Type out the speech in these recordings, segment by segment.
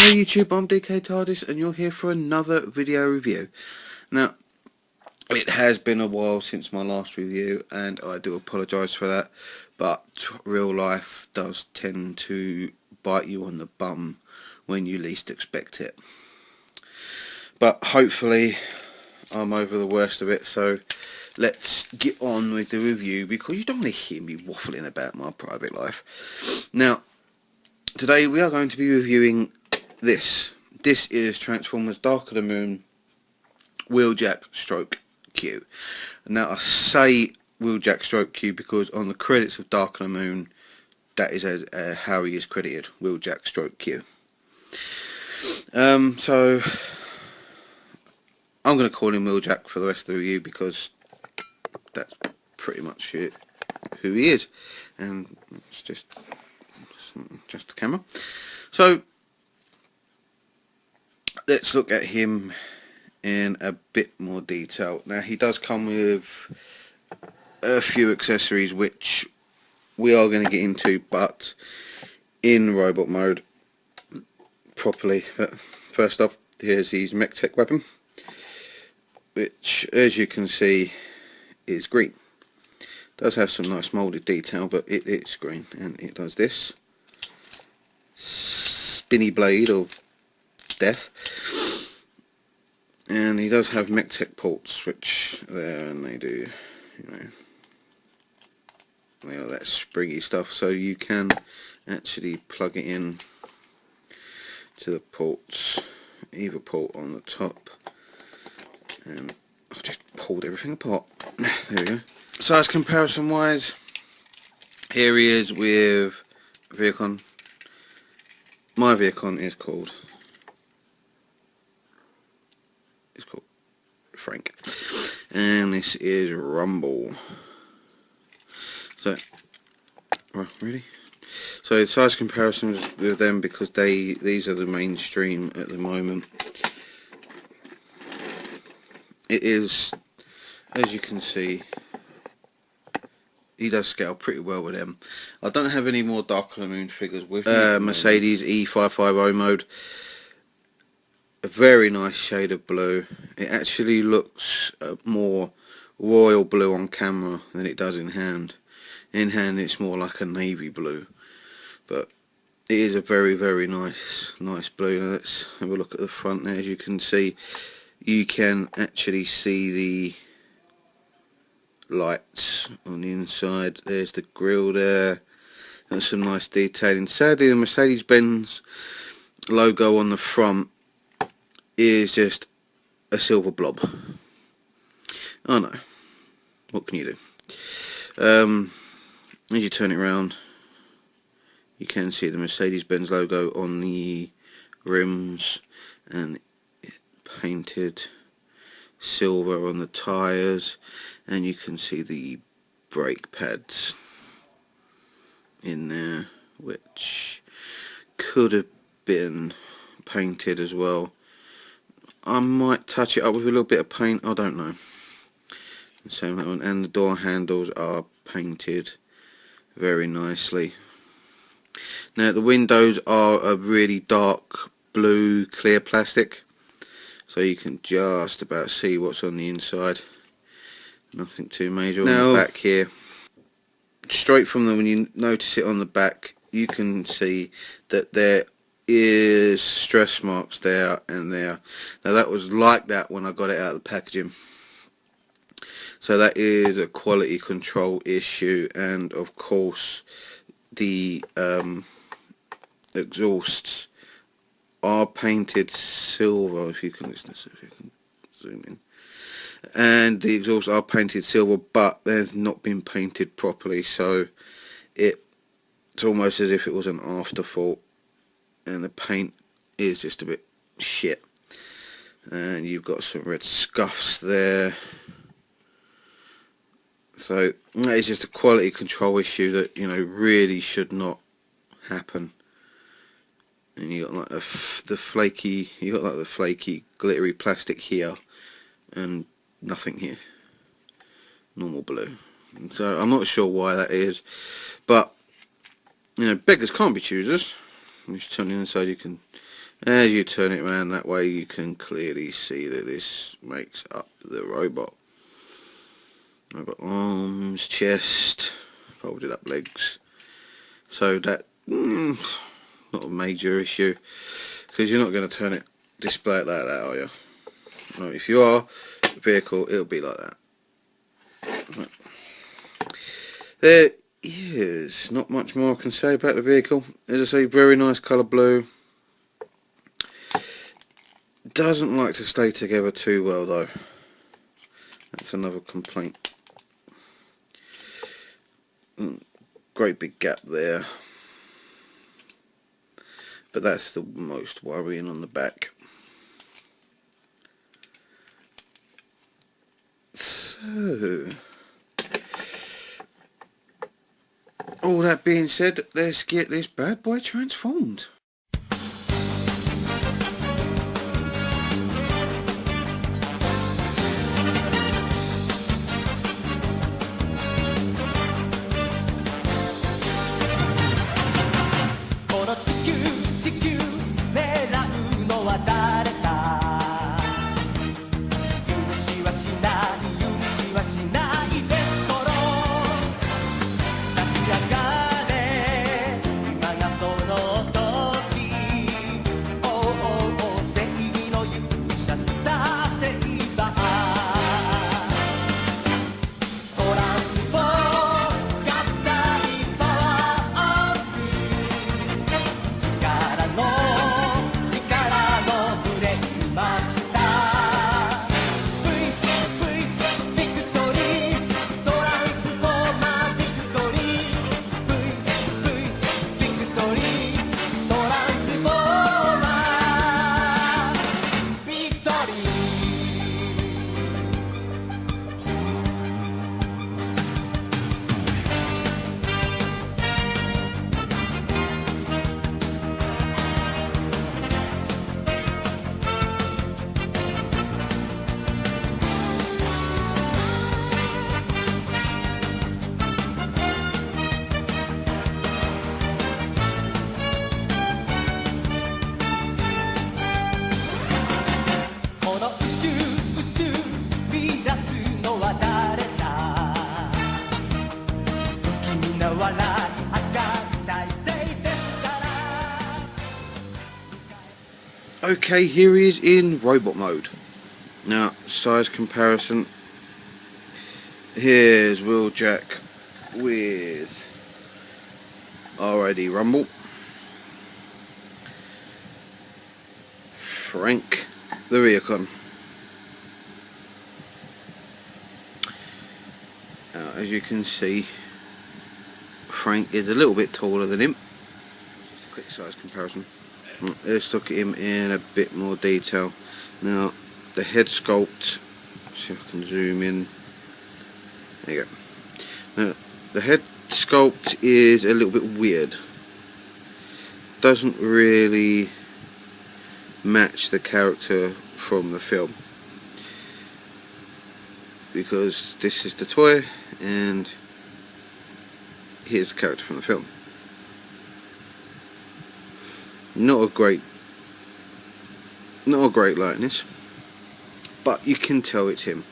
Hello YouTube, I'm DK TARDIS and you're here for another video review. Now, it has been a while since my last review and I do apologise for that, but real life does tend to bite you on the bum when you least expect it. But hopefully I'm over the worst of it, so let's get on with the review because you don't want to hear me waffling about my private life. Now, today we are going to be reviewing this. This is Transformers Dark of the Moon wheeljack stroke Q. Now I say wheeljack stroke Q because on the credits of Dark of the Moon that is as how he is credited, wheeljack stroke Q. So I'm going to call him wheeljack for the rest of the review because that's pretty much who he is, and it's just the camera. So let's look at him in a bit more detail. Now he does come with a few accessories which we are going to get into, but in robot mode properly. But first off, here's his mech tech weapon, which as you can see is green. Does have some nice moulded detail, but it's green, and it does this spinny blade of death. And he does have mech tech ports, which there, and they do, you know, they are that springy stuff, so you can actually plug it in to the ports, either port on the top, and I've just pulled everything apart. There we go. Size comparison wise, here he is with Vehicle. My Vehicle is called Frank, and this is Rumble. So really, so size comparisons with them because these are the mainstream at the moment. It is, as you can see, he does scale pretty well with them. I don't have any more Dark of the Moon figures with me. Mercedes E550 mode. A very nice shade of blue. It actually looks more royal blue on camera than it does in hand. In hand it's more like a navy blue, but it is a very nice blue. Now let's have a look at the front there. As you can see, you can actually see the lights on the inside. There's the grille there. That's some nice detailing. Sadly, the Mercedes-Benz logo on the front is just a silver blob. Oh no, what can you do? As you turn it around, you can see the Mercedes-Benz logo on the rims, and painted silver on the tyres, and you can see the brake pads in there, which could have been painted as well. I might touch it up with a little bit of paint, I don't know. Same that one, and the door handles are painted very nicely. Now the windows are a really dark blue clear plastic, so you can just about see what's on the inside. Nothing too major. Now, on the back here, straight from when you notice it on the back, you can see that there is stress marks there and there. Now that was like that when I got it out of the packaging, so that is a quality control issue. And of course the exhausts are painted silver, if you can zoom in, and the exhausts are painted silver, but they've not been painted properly, so it's almost as if it was an afterthought, and the paint is just a bit shit, and you've got some red scuffs there. So that is just a quality control issue that, you know, really should not happen. And you got like the flaky, glittery plastic here, and nothing here. Normal blue. So I'm not sure why that is, but you know, beggars can't be choosers. Just turn the inside, you can As you turn it around that way, you can clearly see that this makes up the robot. Robot arms, chest, folded up legs. So that, not a major issue, because you're not going to turn it, display it like that, are you? Well, if you are, the vehicle, it'll be like that. Right. There is not much more I can say about the vehicle. As I say, very nice colour blue. Doesn't like to stay together too well though. That's another complaint. Great big gap there. But that's the most worrying on the back. So, all that being said, let's get this bad boy transformed. Okay, here he is in robot mode. Now, size comparison. Here's Wheeljack with RID Rumble. Frank the Recon. Now, as you can see, Frank is a little bit taller than him. Just a quick size comparison. Let's look at him in a bit more detail. Now, the head sculpt, see if I can zoom in. There you go. Now, the head sculpt is a little bit weird. Doesn't really match the character from the film, because this is the toy and here's the character from the film. Not a great likeness, but you can tell it's him.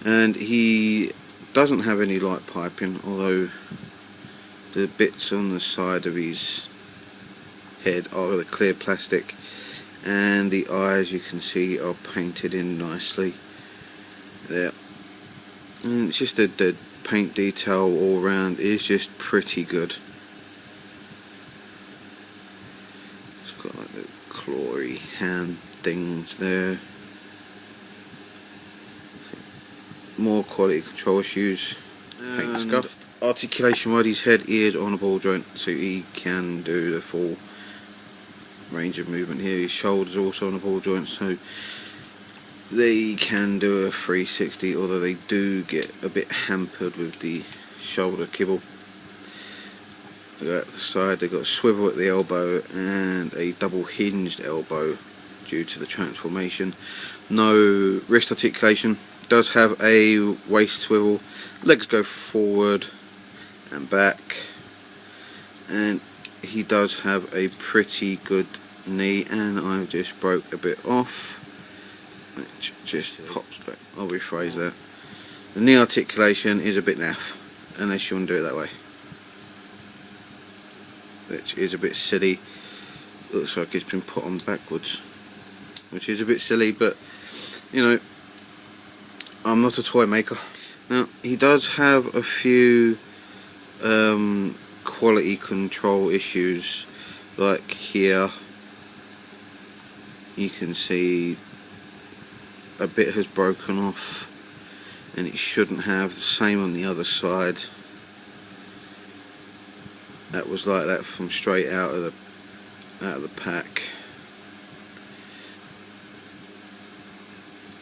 And he doesn't have any light piping, although the bits on the side of his head are the clear plastic, and the eyes, you can see, are painted in nicely there. And it's just the paint detail all around is just pretty good. Got like the clawy hand things there. More quality control issues. Paint scuffed. Articulation wise, his head is on a ball joint, so he can do the full range of movement here. His shoulders are also on a ball joint, so they can do a 360, although they do get a bit hampered with the shoulder kibble. At the side they've got a swivel at the elbow and a double hinged elbow due to the transformation. No wrist articulation. Does have a waist swivel. Legs go forward and back, and he does have a pretty good knee, and I've just broke a bit off, which just pops back. I'll rephrase that. The knee articulation is a bit naff, unless you want to do it that way, which is a bit silly. Looks like it's been put on backwards, which is a bit silly, but you know, I'm not a toy maker. Now, he does have a few quality control issues, like here you can see a bit has broken off, and it shouldn't have. The same on the other side. That was like that from straight out of the pack.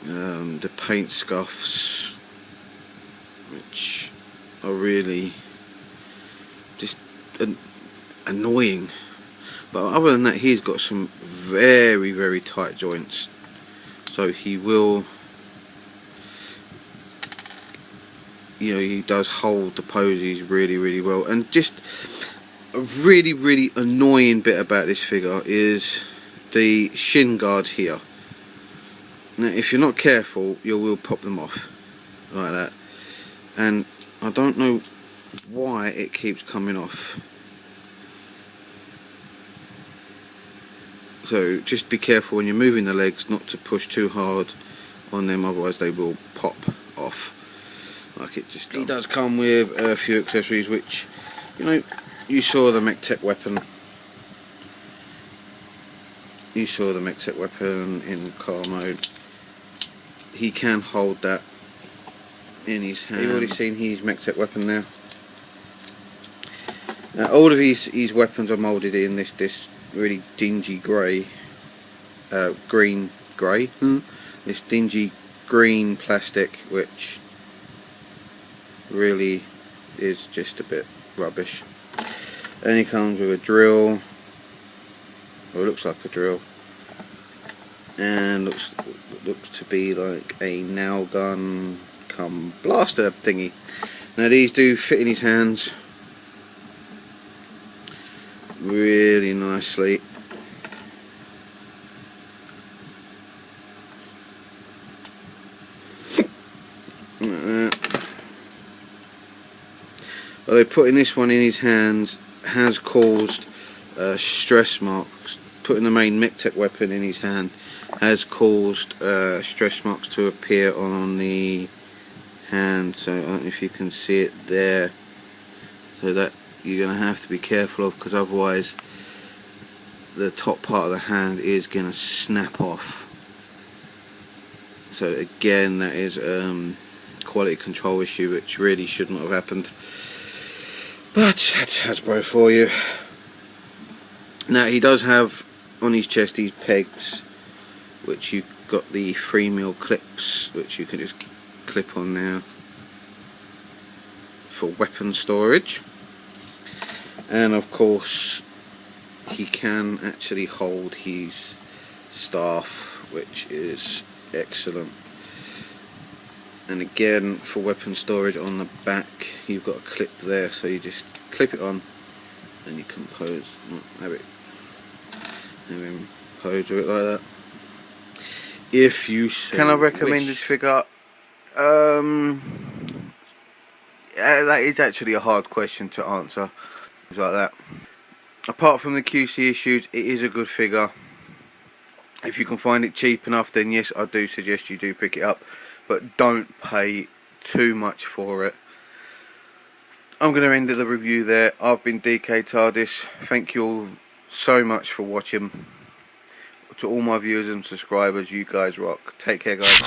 The paint scuffs, which are really just annoying, but other than that, he's got some very, very tight joints, so he will, you know, he does hold the posies really, really well. And just a really, really annoying bit about this figure is the shin guard here. Now, if you're not careful, you will pop them off like that, and I don't know why it keeps coming off. So just be careful when you're moving the legs not to push too hard on them, otherwise they will pop off like it just does. He does come with a few accessories, which, you know, you saw the MechTech weapon. You saw the MechTech weapon in car mode. He can hold that in his hand. You've already seen his MechTech weapon now. Now, all of his weapons are moulded in this really dingy grey, green grey. This dingy green plastic, which really is just a bit rubbish. And he comes with a drill, or it looks like a drill, and looks to be like a nail gun come blaster thingy. Now these do fit in his hands really nicely. Like that. Although putting this one in his hands has caused stress marks. Putting the main MechTech weapon in his hand has caused stress marks to appear on the hand. So I don't know if you can see it there. So that you're going to have to be careful of, because otherwise the top part of the hand is going to snap off. So again, that is quality control issue, which really should not have happened. But that's Hasbro for you. Now he does have on his chest these pegs, which you've got the 3mm clips, which you can just clip on now for weapon storage. And of course he can actually hold his staff, which is excellent. And again, for weapon storage on the back, you've got a clip there, so you just clip it on and you can pose, have him pose with it like that. If you so can I recommend this figure? That is actually a hard question to answer. Like that. Apart from the QC issues, it is a good figure. If you can find it cheap enough, then yes, I do suggest you do pick it up, but don't pay too much for it. I'm going to end the review there. I've been DK TARDIS. Thank you all so much for watching. To all my viewers and subscribers, you guys rock. Take care, guys.